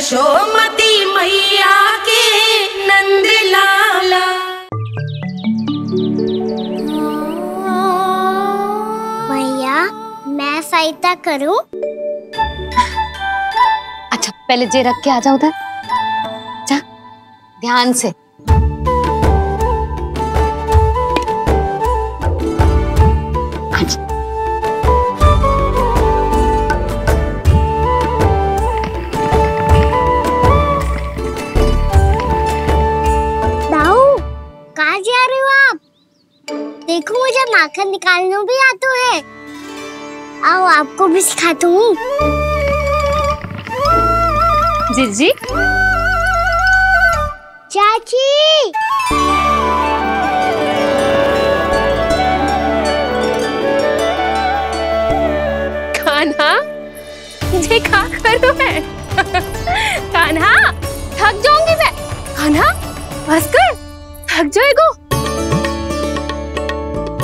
यशोमती मैया के नंद लाला। भैया मैं सहायता करूं? अच्छा पहले जे रख के आ जाओ उधर, जा ध्यान से। देखो मुझे माखन निकालना भी आता है। आओ आपको भी सिखाता हूँ। जीजी चाची कान्हा ये क्या करो है? कान्हा थक जाऊंगी मैं। कान्हा बस कर, थक जाएगा।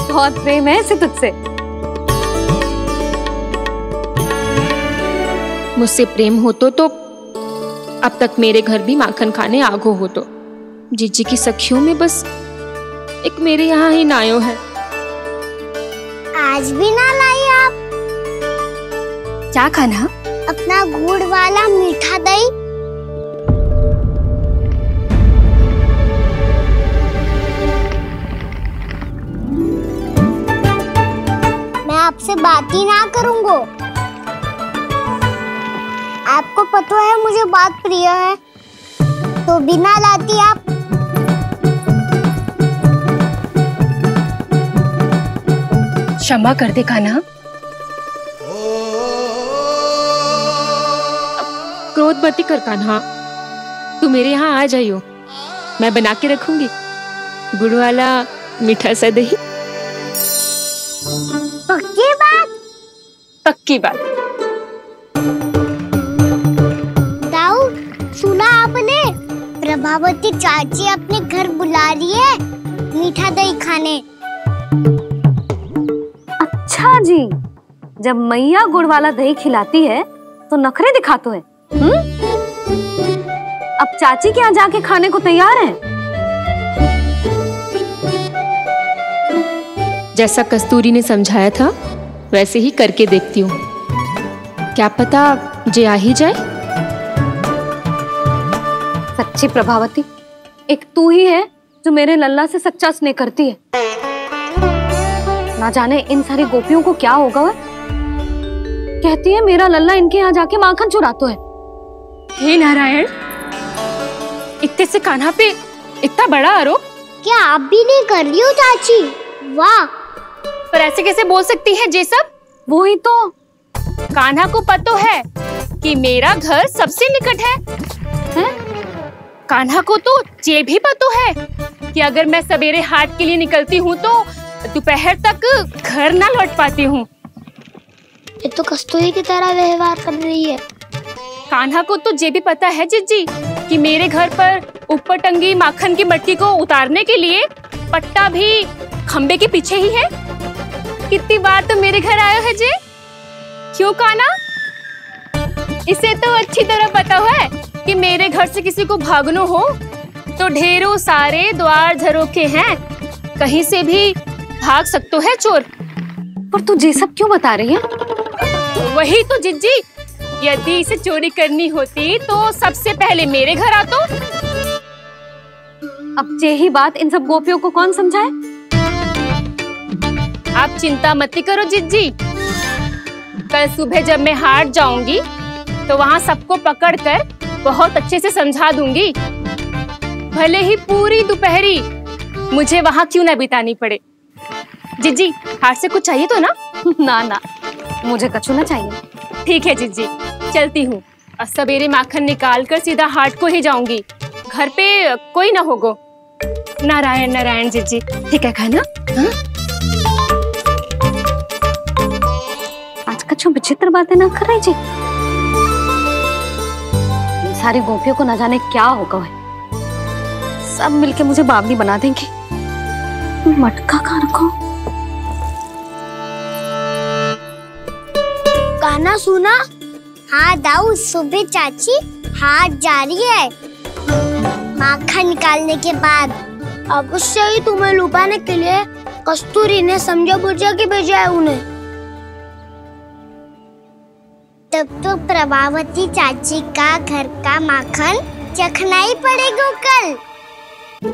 बहुत प्रेम है इसे तुझसे। मुझसे प्रेम हो तो अब तक मेरे घर भी माखन खाने आगो हो तो। जीजी की सखियों में बस एक मेरे यहाँ ही नायो है। आज भी ना लाई आप? क्या खाना? अपना गुड़ वाला मीठा दही। आपसे बात ही ना करूंगा। आपको पता है मुझे बात प्रिय है, तो बिना लाती आप। क्षमा कर दे कान्हा। क्रोध मत कर कान्हा, तू मेरे यहाँ आ जाइयो, मैं बना के रखूंगी गुड़ वाला मीठा सा दही। पक्की बात? पक्की बात। दाऊ सुना आपने? प्रभावती चाची अपने घर बुला रही है मीठा दही खाने। अच्छा जी, जब मैया गुड़ वाला दही खिलाती है तो नखरे दिखाते हैं। अब चाची के यहाँ जाके खाने को तैयार हैं। जैसा कस्तूरी ने समझाया था वैसे ही करके देखती हूँ, क्या पता जे आ ही जाए। सच्ची प्रभावती, एक तू ही है जो मेरे लल्ला से सच्चा स्नेह करती है। ना जाने इन सारी गोपियों को क्या होगा। वह कहती है मेरा लल्ला इनके यहाँ जाके माखन चुराता है। हे नारायण, इतने से कान्हा पे इतना बड़ा आरोप? क्या आप भी नहीं कर रही हो चाची? वाह, पर ऐसे कैसे बोल सकती है जे सब? वो ही तो, कान्हा को पता है कि मेरा घर सबसे निकट है? कान्हा को तो ये भी पता है कि अगर मैं सवेरे हाट के लिए निकलती हूँ तो दोपहर तक घर ना लौट पाती हूँ। ये तो कस्तूरी की तरह व्यवहार कर रही है। कान्हा को तो ये भी पता है जीजी कि मेरे घर पर ऊपर टंगी माखन की मटकी को उतारने के लिए पट्टा भी खंबे के पीछे ही है। कितनी बार तो मेरे घर आया है जी। क्यों कान्हा? इसे तो अच्छी तरह पता है कि मेरे घर से किसी को भागना हो तो ढेरों सारे द्वार झरोखे हैं, कहीं से भी भाग सकते है चोर। पर तू ये सब क्यों बता रही है? वही तो जिज्जी, यदि इसे चोरी करनी होती तो सबसे पहले मेरे घर आता। अब यही बात इन सब गोपियों को कौन समझाए? आप चिंता मत करो जिज्जी, कल सुबह जब मैं हाट जाऊंगी तो वहाँ सबको पकड़कर बहुत अच्छे से समझा दूंगी, भले ही पूरी दोपहरी मुझे वहाँ क्यों ना बितानी पड़े। जिज्जी, हाट से कुछ चाहिए तो ना? ना ना, मुझे कछु ना चाहिए। ठीक है जिज्जी, चलती हूँ। और सवेरे माखन निकाल कर सीधा हाट को ही जाऊंगी, घर पे कोई ना होगो। नारायण नारायण जिज्जी, ठीक है खाना? हाँ? आज कछु विचित्र बातें ना कर रही जी। सारी गोपियों को न जाने क्या होगा है। सब मिलके मुझे बावली बना देंगे। मटका कहाँ रखो? गाना सुना? हाँ दाऊ, सुबह चाची हाथ जा रही है माखन निकालने के बाद। अवश्य ही तुम्हें लुभाने के लिए कस्तूरी ने समझा बुझा के भेजा है उन्हें। तब तो प्रभावती चाची का घर का माखन चखना ही पड़ेगा कल।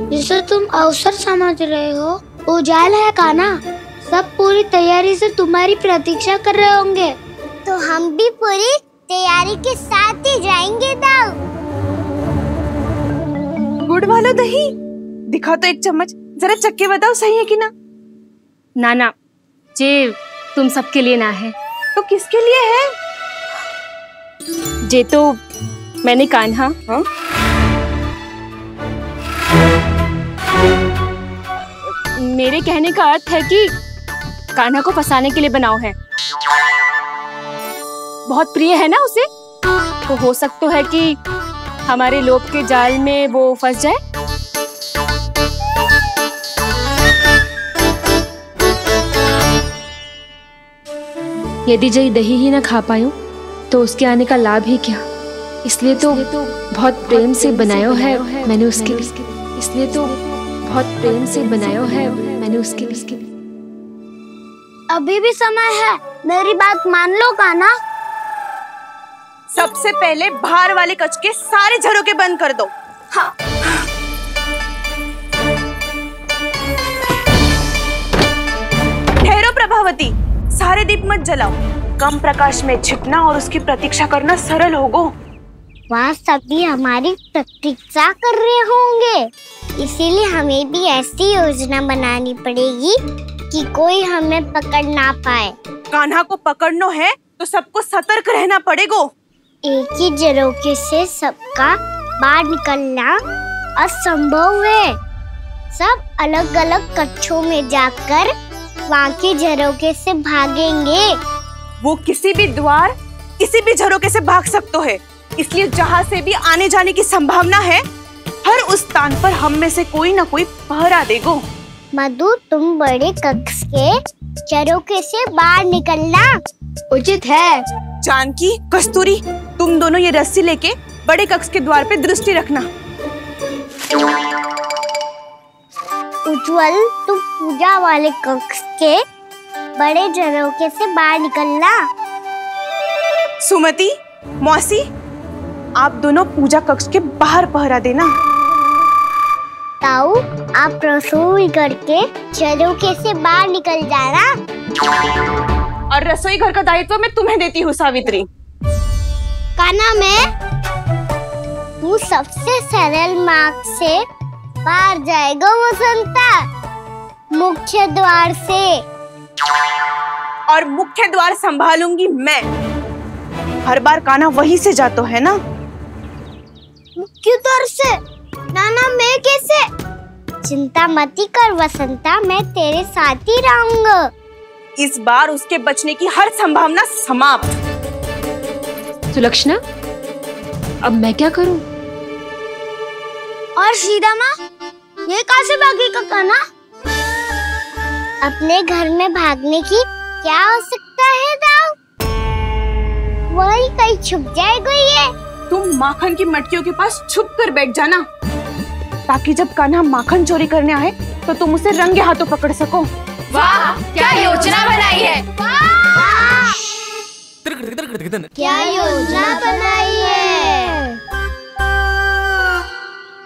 जिसे तुम अवसर समझ रहे हो, उजाल है कान्हा। सब पूरी तैयारी से तुम्हारी प्रतीक्षा कर रहे होंगे। तो हम भी पूरी तैयारी के साथ ही जाएंगे दाऊ। गुड़ वाला दही दिखा तो एक चम्मच, जरा चख के बताओ सही है कि ना। ना जे तुम सबके लिए ना है। तो किसके लिए है? जे तो मैंने कान्हा मेरे कहने का अर्थ है कि कान्हा को फंसाने के लिए बनाओ है। बहुत प्रिय है ना उसे, तो हो सकता है कि हमारे लोभ के जाल में वो फंस जाए। यदि जय दही ही ना खा पायो तो उसके आने का लाभ ही क्या। इसलिए तो बहुत प्रेम से बनायो है मैंने उसके लिए। इसलिए तो बहुत प्रेम से बनायो है मैंने उसके लिए। अभी भी समय है, मेरी बात मान लो कान्हा। सबसे पहले बाहर वाले कच के सारे झरोके बंद कर दो। हाँ। ठहरो प्रभावती, सारे दीप मत जलाओ। कम प्रकाश में छिपना और उसकी प्रतीक्षा करना सरल होगा। वहाँ सभी हमारी प्रतीक्षा कर रहे होंगे, इसीलिए हमें भी ऐसी योजना बनानी पड़ेगी कि कोई हमें पकड़ ना पाए। कान्हा को पकड़ना है तो सबको सतर्क रहना पड़ेगा। एक ही झरोखे से सबका बाहर निकलना असंभव है। सब अलग अलग कक्षों में जाकर वहाँ के झरोखे से भागेंगे। वो किसी भी द्वार, किसी भी झरोखे से भाग सकते है, इसलिए जहाँ से भी आने जाने की संभावना है, हर उस स्थान पर हम में से कोई ना कोई पहरा देगा। मधु, तुम बड़े कक्ष के झरोखे से बाहर निकलना उचित है। जानकी, कस्तूरी, तुम दोनों ये रस्सी लेके बड़े कक्ष के द्वार पे दृष्टि रखना। उज्जवल, तुम पूजा वाले कक्ष के बड़े झरोखे से बाहर निकलना। सुमति, मौसी, आप दोनों पूजा कक्ष के बाहर पहरा देना। ताऊ, आप रसोई करके झरोखे से बाहर निकल जाना। और रसोई घर का दायित्व मैं तुम्हें देती हूँ सावित्री। कान्हा, तू सबसे सरल मार्ग से बाहर जाएगा वसंता, मुख्य द्वार से। और मुख्य द्वार संभालूंगी मैं। हर बार कान्हा वहीं से जातो है ना। मुख्य द्वार से? नाना, मैं कैसे? चिंता मती कर वसंता, मैं तेरे साथ ही रहूंगा। इस बार उसके बचने की हर संभावना समाप्त। सुलक्षणा, अब मैं क्या करूं? और सीधा माँ, ये कहाँ से भागेगा कान्हा? अपने घर में भागने की क्या हो सकता है दाऊ? वही कहीं छुप जाएगा ये। तुम माखन की मटकियों के पास छुप कर बैठ जाना, ताकि जब कान्हा माखन चोरी करने आए तो तुम उसे रंगे हाथों पकड़ सको। वाह, क्या योजना बनाई है। क्या योजना बनाई है?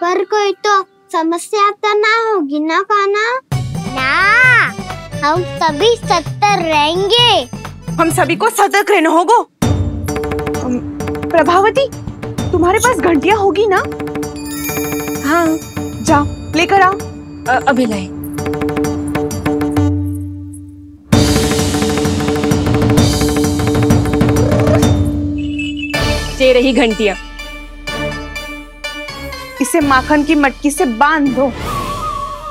पर कोई तो समस्या तो ना होगी ना कान्हा? ना, हम सभी सतर्क रहेंगे। हम सभी को सतर्क रहना होगा। प्रभावती, तुम्हारे पास घंटियां होगी ना? हाँ, जाओ लेकर आओ। अभी लाए। ये रही घंटियां। इसे माखन की मटकी से बांध दो,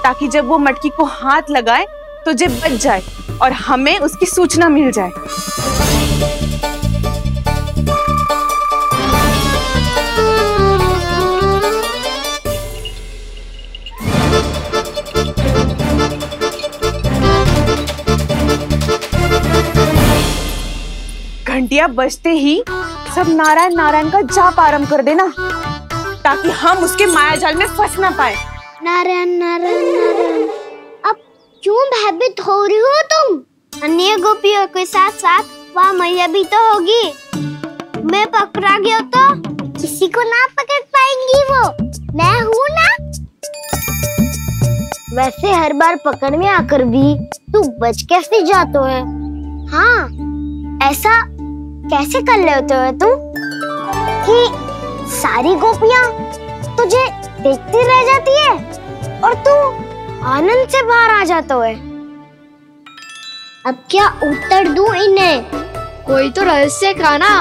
ताकि जब वो मटकी को हाथ लगाए तो जे बच जाए और हमें उसकी सूचना मिल जाए। घंटियां बजते ही सब नारायण नारायण का जाप आरंभ कर देना, ताकि हम उसके मायाजाल में फंस ना पाए। नारायण नारायण नारायण। अब क्यों भयभीत हो रही हो तुम? अन्य गोपियों के साथ साथ वहाँ मैया भी तो होगी। मैं पकड़ा गया तो किसी को ना पकड़ पाएंगी वो, मैं हूँ ना। वैसे हर बार पकड़ में आकर भी तू बच कैसे जाता है? हाँ, ऐसा कैसे कर लेते हो तुम कि सारी गोपियाँ तुझे देखती रह जाती है और तू आनंद से बाहर आ जाता है? अब क्या उत्तर दूं इन्हें? कोई तो रहस्य का ना।